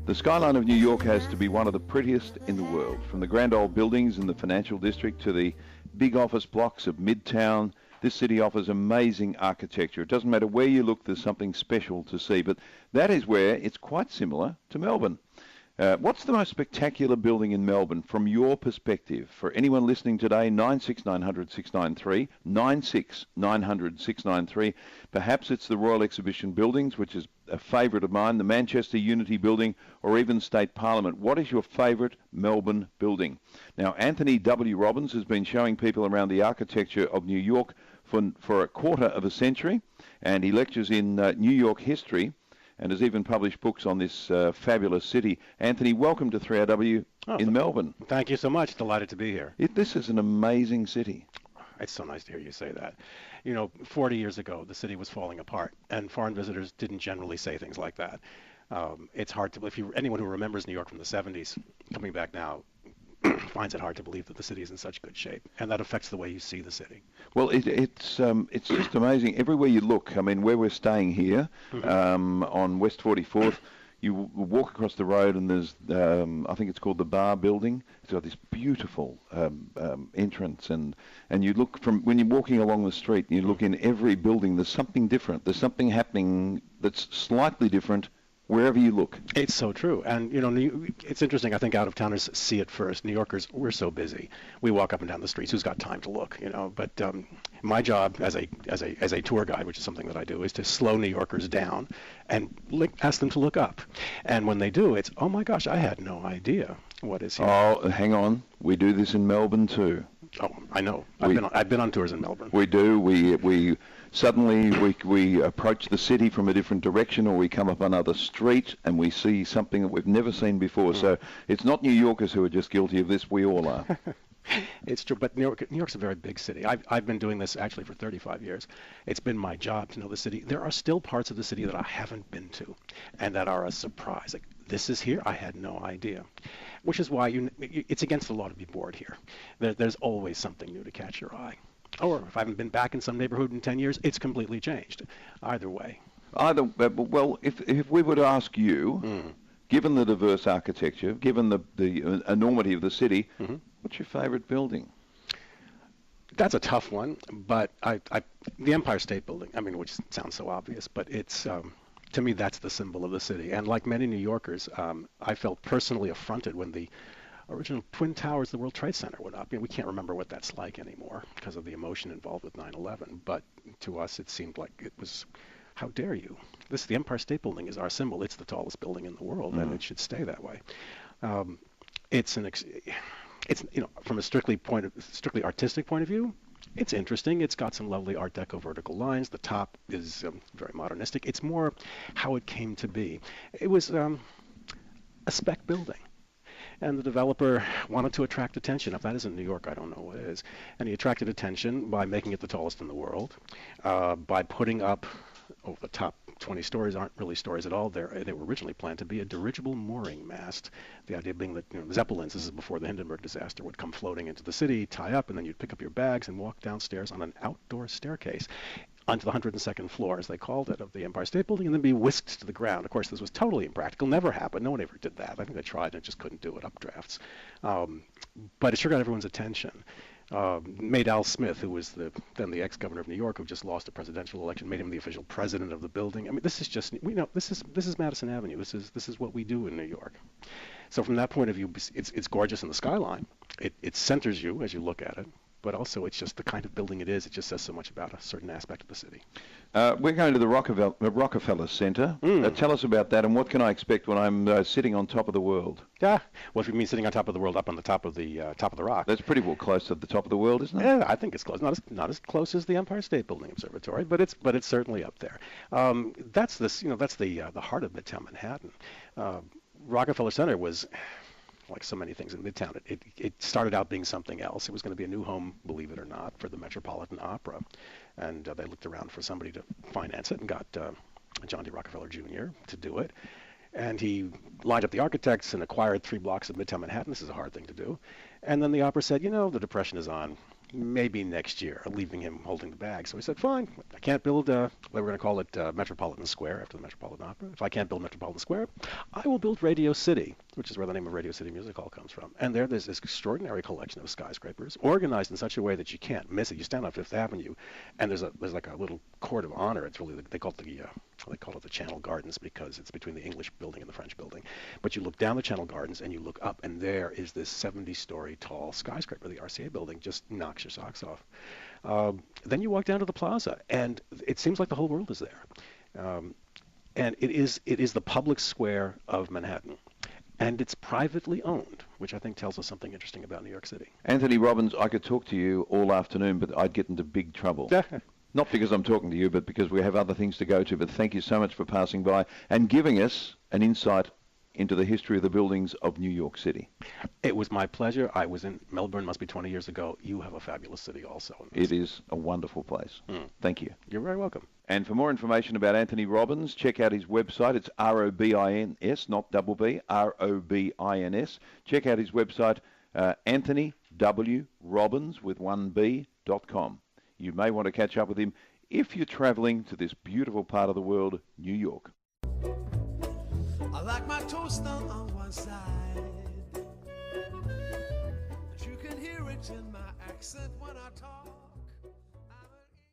The skyline of New York has to be one of the prettiest in the world. From the grand old buildings in the financial district to the big office blocks of Midtown, this city offers amazing architecture. It doesn't matter where you look, there's something special to see. But that is where it's quite similar to Melbourne. What's the most spectacular building in Melbourne from your perspective? For anyone listening today, 96900 693, 96900 693. Perhaps it's the Royal Exhibition Buildings, which is a favourite of mine, the Manchester Unity Building, or even State Parliament. What is your favourite Melbourne building? Now, Anthony W. Robbins has been showing people around the architecture of New York for a quarter of a century, and he lectures in New York history and has even published books on this fabulous city. Anthony, welcome to 3RW in Melbourne. Thank you so much. Delighted to be here. This is an amazing city. It's so nice to hear you say that. You know, 40 years ago, the city was falling apart, and foreign visitors didn't generally say things like that. It's hard to, anyone who remembers New York from the 70s, coming back now, finds it hard to believe that the city is in such good shape, and that affects the way you see the city. Well, it's just amazing. Everywhere you look, I mean, where we're staying here, on West 44th, you walk across the road and there's, I think it's called the Bar Building. It's got this beautiful entrance, and you look from, when you're walking along the street, and you look in every building, there's something different. There's something happening that's slightly different wherever you look. It's so true. And, you know, it's interesting. I think out-of-towners see it first. New Yorkers, we're so busy. We walk up and down the streets. Who's got time to look, you know? But my job as a tour guide, which is something that I do, is to slow New Yorkers down and ask them to look up. And when they do, it's, oh, my gosh, I had no idea what is here. Oh, hang on. We do this in Melbourne, too. Oh, I know. I've been on tours in Melbourne. We do. We suddenly we approach the city from a different direction, or we come up another street and we see something that we've never seen before. So it's not New Yorkers who are just guilty of this. We all are. It's true, but New York's a very big city. I've been doing this actually for 35 years. It's been my job to know the city. There are still parts of the city that I haven't been to, and that are a surprise. Like, this is here? I had no idea. Which is why it's against the law to be bored here. There's always something new to catch your eye. Or if I haven't been back in some neighborhood in 10 years, it's completely changed. Either way. Well, if we were to ask you, given the diverse architecture, given the enormity of the city, what's your favorite building? That's a tough one, but the Empire State Building, I mean, which sounds so obvious, but it's, to me, that's the symbol of the city. And like many New Yorkers, I felt personally affronted when the original Twin Towers, the World Trade Center, went up. You know, we can't remember what that's like anymore because of the emotion involved with 9/11. But to us, it seemed like it was, how dare you? The Empire State Building is our symbol. It's the tallest building in the world, and it should stay that way. It's you know, from a strictly artistic point of view, it's interesting. It's got some lovely Art Deco vertical lines. The top is very modernistic. It's more how it came to be. It was a spec building. And the developer wanted to attract attention. If that isn't New York, I don't know what is. And he attracted attention by making it the tallest in the world, by putting up, the top 20 stories aren't really stories at all. They were originally planned to be a dirigible mooring mast. The idea being that, you know, Zeppelins, this is before the Hindenburg disaster, would come floating into the city, tie up, and then you'd pick up your bags and walk downstairs on an outdoor staircase onto the 102nd floor, as they called it, of the Empire State Building, and then be whisked to the ground. Of course, this was totally impractical. Never happened. No one ever did that. I think they tried and just couldn't do it, updrafts. But it sure got everyone's attention. Made Al Smith, who was then the ex-governor of New York, who just lost a presidential election, made him the official president of the building. I mean, this is just, this is Madison Avenue. This is what we do in New York. So from that point of view, it's gorgeous in the skyline. It centers you as you look at it. But also, it's just the kind of building it is. It just says so much about a certain aspect of the city. We're going to the Rockefeller Center. Tell us about that, and what can I expect when I'm sitting on top of the world? Yeah, well, if you mean sitting on top of the world, up on the top of the rock. That's pretty well close to the top of the world, isn't it? Yeah, I think it's close. Not as close as the Empire State Building Observatory, but it's certainly up there. That's the heart of Midtown Manhattan. Rockefeller Center was, like so many things in Midtown, it started out being something else. It was going to be a new home, believe it or not, for the Metropolitan Opera. And they looked around for somebody to finance it and got John D. Rockefeller Jr. to do it. And he lined up the architects and acquired 3 blocks of Midtown Manhattan. This is a hard thing to do. And then the opera said, you know, the Depression is on. maybe next year, leaving him holding the bag. So he said, fine, I can't build, they were going to call it Metropolitan Square after the Metropolitan Opera. If I can't build Metropolitan Square, I will build Radio City, which is where the name of Radio City Music Hall comes from. And there's this extraordinary collection of skyscrapers, organized in such a way that you can't miss it. You stand on Fifth Avenue, and there's like a little court of honor. It's really, they call it the Channel Gardens because it's between the English building and the French building. But you look down the Channel Gardens and you look up, and there is this 70-story tall skyscraper, the RCA building, just knocks your socks off. Then you walk down to the plaza, and it seems like the whole world is there. And it is the public square of Manhattan. And it's privately owned, which I think tells us something interesting about New York City. Anthony Robbins, I could talk to you all afternoon, but I'd get into big trouble. Not because I'm talking to you, but because we have other things to go to. But thank you so much for passing by and giving us an insight into the history of the buildings of New York City. It was my pleasure. I was in Melbourne, must be 20 years ago. You have a fabulous city also. It is a wonderful place. Thank you. You're very welcome. And for more information about Anthony Robbins, check out his website. It's R-O-B-I-N-S, not double B, R-O-B-I-N-S. Check out his website, anthonywrobbins with 1B.com. You may want to catch up with him if you're traveling to this beautiful part of the world, New York. I like my toast on one side, but you can hear it in my accent when I talk.